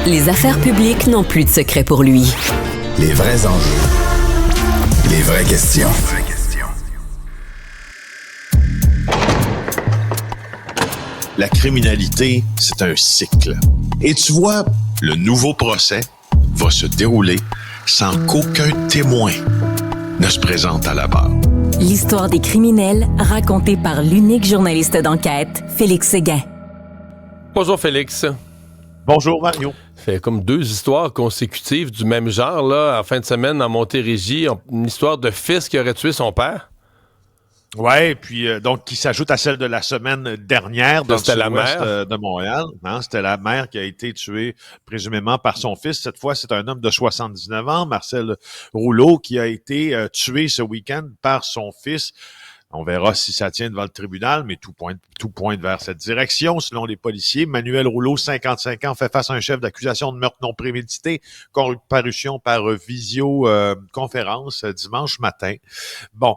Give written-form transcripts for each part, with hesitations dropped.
Les affaires publiques n'ont plus de secret pour lui. Les vrais enjeux. Les vraies questions. La criminalité, c'est un cycle. Et tu vois, le nouveau procès va se dérouler sans qu'aucun témoin ne se présente à la barre. L'histoire des criminels racontée par l'unique journaliste d'enquête, Félix Séguin. Bonjour Félix. Bonjour Mario. Ça fait comme 2 histoires consécutives du même genre, là, en fin de semaine, en Montérégie. Une histoire de fils qui aurait tué son père. Ouais, puis donc qui s'ajoute à celle de la semaine dernière dans le sud-ouest de Montréal. Hein, c'était la mère qui a été tuée présumément par son fils. Cette fois, c'est un homme de 79 ans, Marcel Rouleau, qui a été tué ce week-end par son fils. On verra si ça tient devant le tribunal, mais tout pointe vers cette direction. Selon les policiers, Manuel Rouleau, 55 ans, fait face à un chef d'accusation de meurtre non prémédité, comparution par visioconférence dimanche matin. Bon,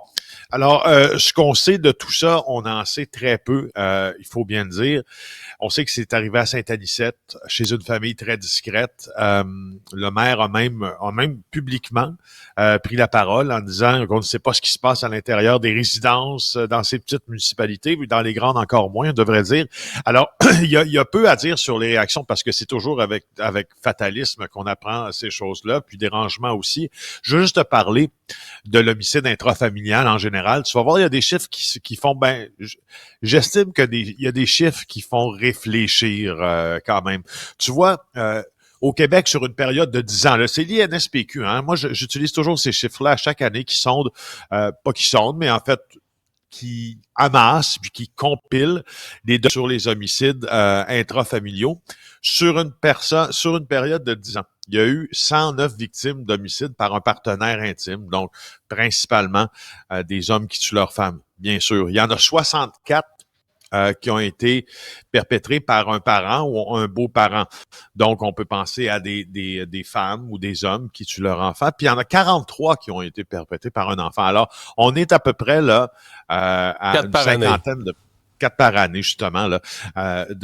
alors, ce qu'on sait de tout ça, on en sait très peu, il faut bien le dire. On sait que c'est arrivé à Saint-Anicette, chez une famille très discrète. Le maire a même publiquement pris la parole en disant qu'on ne sait pas ce qui se passe à l'intérieur des résidences dans ces petites municipalités, mais dans les grandes encore moins, on devrait dire. Alors, il y a peu à dire sur les réactions parce que c'est toujours avec fatalisme qu'on apprend ces choses-là, puis dérangement aussi. Je veux juste te parler de l'homicide intrafamilial en général. Tu vas voir, il y a des chiffres qui font, j'estime il y a des chiffres qui font réfléchir quand même. Tu vois, au Québec, sur une période de 10 ans, là, c'est l'INSPQ, hein. Moi, j'utilise toujours ces chiffres-là à chaque année mais en fait, qui amassent puis qui compilent les données sur les homicides intrafamiliaux sur une période de 10 ans. Il y a eu 109 victimes d'homicides par un partenaire intime, donc principalement des hommes qui tuent leurs femmes, bien sûr. Il y en a 64 qui ont été perpétrés par un parent ou un beau-parent. Donc, on peut penser à des femmes ou des hommes qui tuent leur enfant. Puis, il y en a 43 qui ont été perpétrés par un enfant. Alors, on est à peu près là à une cinquantaine de 4 par année, justement, là,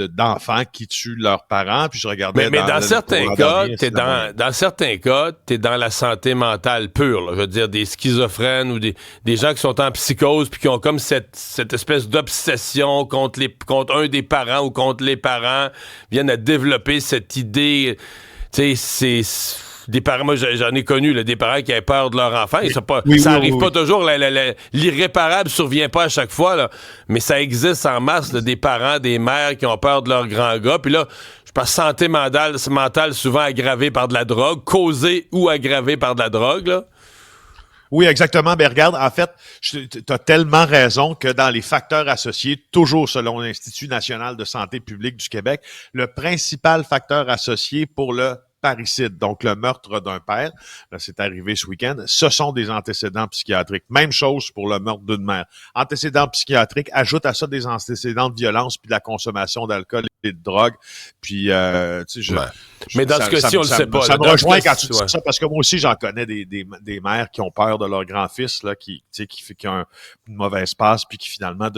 d'enfants qui tuent leurs parents. Puis je regardais... Mais dans certains cas, dans certains cas, t'es dans la santé mentale pure, là. Je veux dire, des schizophrènes ou des gens qui sont en psychose puis qui ont comme cette espèce d'obsession contre un des parents ou contre les parents, viennent à développer cette idée... Tu sais, c'est... Des parents, moi j'en ai connu, là, des parents qui avaient peur de leur enfant. Et ça arrive pas toujours. L'irréparable survient pas à chaque fois, là, mais ça existe en masse, là, des parents, des mères qui ont peur de leur grand gars. Puis là, je pense santé mentale souvent aggravée par de la drogue, causée ou aggravée par de la drogue, là. Oui, exactement. Ben regarde, en fait, tu as tellement raison que dans les facteurs associés, toujours selon l'Institut national de santé publique du Québec, le principal facteur associé pour le parricide, donc le meurtre d'un père, là, c'est arrivé ce week-end, ce sont des antécédents psychiatriques. Même chose pour le meurtre d'une mère. Antécédents psychiatriques, ajoute à ça des antécédents de violence puis de la consommation d'alcool et de drogue. Puis, tu sais, mais dans ce cas-ci, on le sait pas. Ça me rejoint quand tu dis ça, parce que moi aussi, j'en connais des mères qui ont peur de leur grand-fils, là, qui a une mauvaise passe, puis qui finalement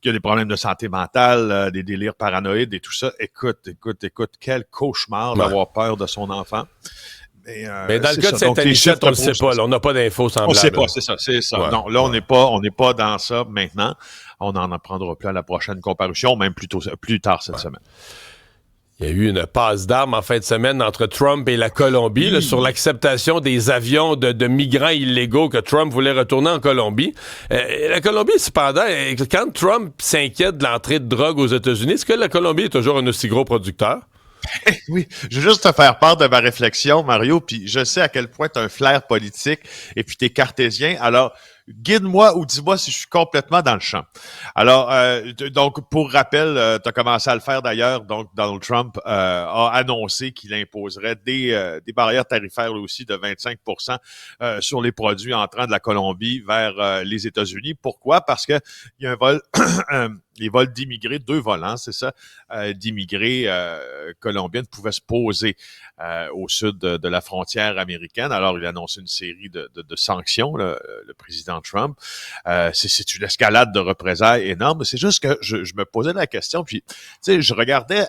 qui a des problèmes de santé mentale, des délires paranoïdes et tout ça. Écoute, quel cauchemar d'avoir peur de son enfant. Mais dans le cas de Saint-Anicette, on le sait pas. Là, on n'a pas d'infos semblables. On sait pas, c'est ça. Ouais, non, là, on n'est pas dans ça maintenant. On en apprendra plus à la prochaine comparution, même plus tard cette semaine. Il y a eu une passe d'armes en fin de semaine entre Trump et la Colombie là, sur l'acceptation des avions de migrants illégaux que Trump voulait retourner en Colombie. La Colombie, cependant, quand Trump s'inquiète de l'entrée de drogue aux États-Unis, est-ce que la Colombie est toujours un aussi gros producteur? Oui, je veux juste te faire part de ma réflexion, Mario, puis je sais à quel point tu as un flair politique et puis tu es cartésien. Alors, guide-moi ou dis-moi si je suis complètement dans le champ. Alors, donc, pour rappel, tu as commencé à le faire d'ailleurs, donc Donald Trump a annoncé qu'il imposerait des barrières tarifaires là aussi de 25% sur les produits entrant de la Colombie vers les États-Unis. Pourquoi? Parce que il y a un vol... les vols d'immigrés, 2 vols, hein, c'est ça, d'immigrés colombiens pouvaient se poser au sud de la frontière américaine. Alors, il a annoncé une série de sanctions, le président Trump. C'est une escalade de représailles énorme. C'est juste que je me posais la question, puis, tu sais, je regardais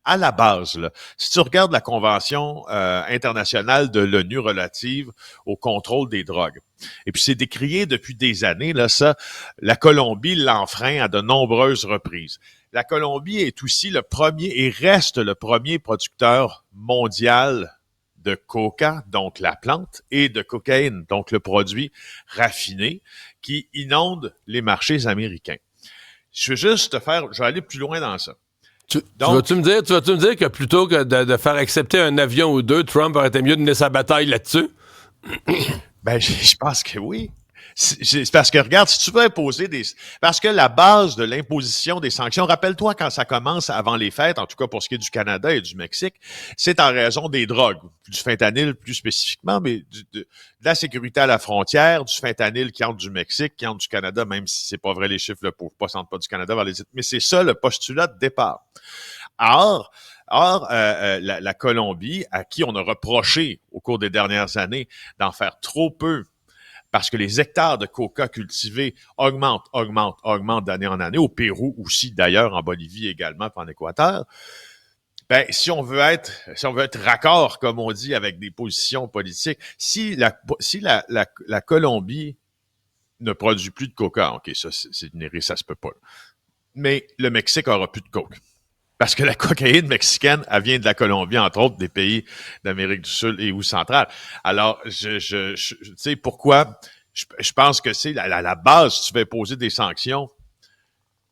à la base, là, si tu regardes la Convention internationale de l'ONU relative au contrôle des drogues, et puis c'est décrié depuis des années, là, ça, la Colombie l'enfreint à de nombreuses reprises. La Colombie est aussi le premier et reste le premier producteur mondial de coca, donc la plante, et de cocaïne, donc le produit raffiné, qui inonde les marchés américains. Je vais aller plus loin dans ça. Tu vas-tu me dire que plutôt que de faire accepter un avion ou deux, Trump aurait été mieux de mener sa bataille là-dessus? Ben, je pense que oui. C'est parce que, regarde, si tu veux imposer parce que la base de l'imposition des sanctions, rappelle-toi quand ça commence avant les fêtes, en tout cas pour ce qui est du Canada et du Mexique, c'est en raison des drogues, du fentanyl plus spécifiquement, mais de la sécurité à la frontière, du fentanyl qui entre du Mexique, qui entre du Canada, même si c'est pas vrai, les chiffres ne s'entrent pas du Canada vers les États-Unis. Mais c'est ça le postulat de départ. Or, la Colombie, à qui on a reproché au cours des dernières années d'en faire trop peu, parce que les hectares de coca cultivés augmentent d'année en année, au Pérou aussi d'ailleurs, en Bolivie également, puis en Équateur. Ben, si on veut être raccord, comme on dit, avec des positions politiques, si la Colombie ne produit plus de coca, ok, ça c'est généré, ça se peut pas. Mais le Mexique aura plus de coke. Parce que la cocaïne mexicaine, elle vient de la Colombie, entre autres, des pays d'Amérique du Sud et ou centrale. Alors, tu sais, pourquoi? Je pense que c'est la base, si tu veux poser des sanctions,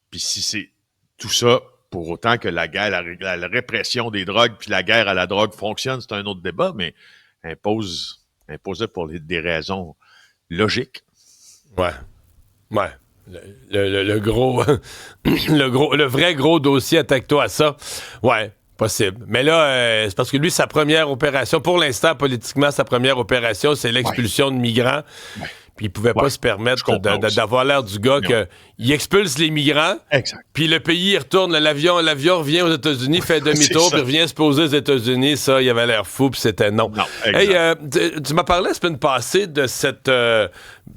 puis si c'est tout ça, pour autant que la guerre, la répression des drogues, puis la guerre à la drogue fonctionne, c'est un autre débat, mais imposer pour des raisons logiques. Ouais. Le vrai gros dossier, attaque-toi à ça. Ouais, possible. Mais là, c'est parce que lui, sa première opération, pour l'instant, politiquement, sa première opération, c'est l'expulsion de migrants. Ouais. Puis il pouvait pas se permettre d'avoir l'air du gars qu'il expulse les migrants. Exact. Puis le pays, il retourne, l'avion revient aux États-unis, fait demi-tour, puis revient se poser aux États-Unis. Ça, il avait l'air fou, puis c'était non. Hey, tu m'as parlé la semaine passée de cette, je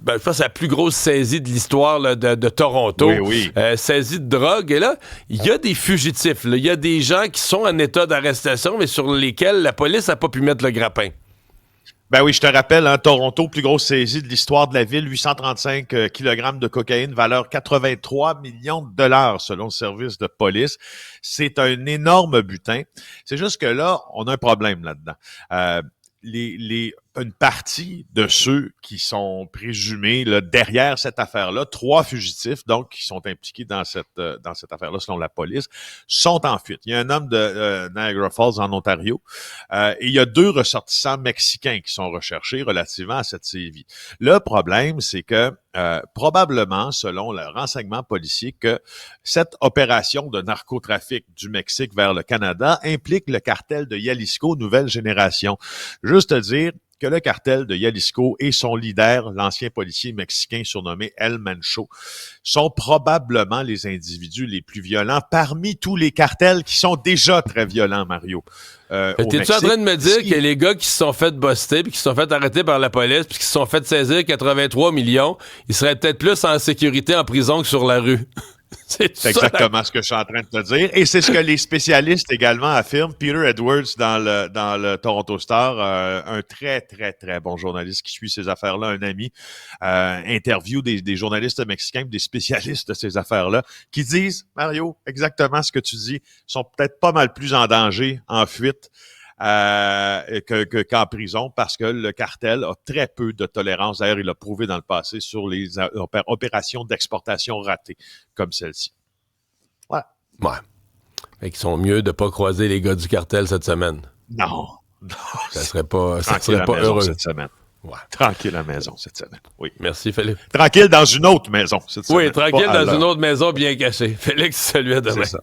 pense que c'est la plus grosse saisie de l'histoire là, de Toronto. Oui. Saisie de drogue. Et là, il y a des fugitifs. Il y a des gens qui sont en état d'arrestation, mais sur lesquels la police n'a pas pu mettre le grappin. Ben oui, je te rappelle, hein, Toronto, plus grosse saisie de l'histoire de la ville, 835 kg de cocaïne, valeur 83 millions de dollars selon le service de police. C'est un énorme butin. C'est juste que là, on a un problème là-dedans. Une partie de ceux qui sont présumés là, derrière cette affaire-là, 3 fugitifs, donc, qui sont impliqués dans cette affaire-là, selon la police, sont en fuite. Il y a un homme de Niagara Falls, en Ontario, et il y a 2 ressortissants mexicains qui sont recherchés relativement à cette sévie. Le problème, c'est que probablement, selon le renseignement policier, que cette opération de narcotrafic du Mexique vers le Canada implique le cartel de Jalisco Nouvelle Génération. Juste dire que le cartel de Jalisco et son leader, l'ancien policier mexicain surnommé El Mencho, sont probablement les individus les plus violents parmi tous les cartels qui sont déjà très violents, Mario. T'es-tu en train de me dire que les gars qui se sont fait buster puis qui se sont fait arrêter par la police puis qui se sont fait saisir 83 millions, ils seraient peut-être plus en sécurité en prison que sur la rue? C'est exactement ce que je suis en train de te dire. Et c'est ce que les spécialistes également affirment. Peter Edwards dans le Toronto Star, un très, très, très bon journaliste qui suit ces affaires-là, un ami, interview des journalistes mexicains, des spécialistes de ces affaires-là, qui disent, Mario, exactement ce que tu dis, sont peut-être pas mal plus en danger, en fuite, qu'en prison, parce que le cartel a très peu de tolérance. D'ailleurs, il l'a prouvé dans le passé sur les opérations d'exportation ratées, comme celle-ci. Ouais. Fait qu'ils sont mieux de pas croiser les gars du cartel cette semaine. Non. Ça serait pas heureux cette semaine. Ouais. Tranquille à la maison cette semaine. Oui. Merci, Philippe. Tranquille dans une autre maison cette semaine. Oui, tranquille dans une autre maison bien cachée. Félix, salut à demain. C'est ça.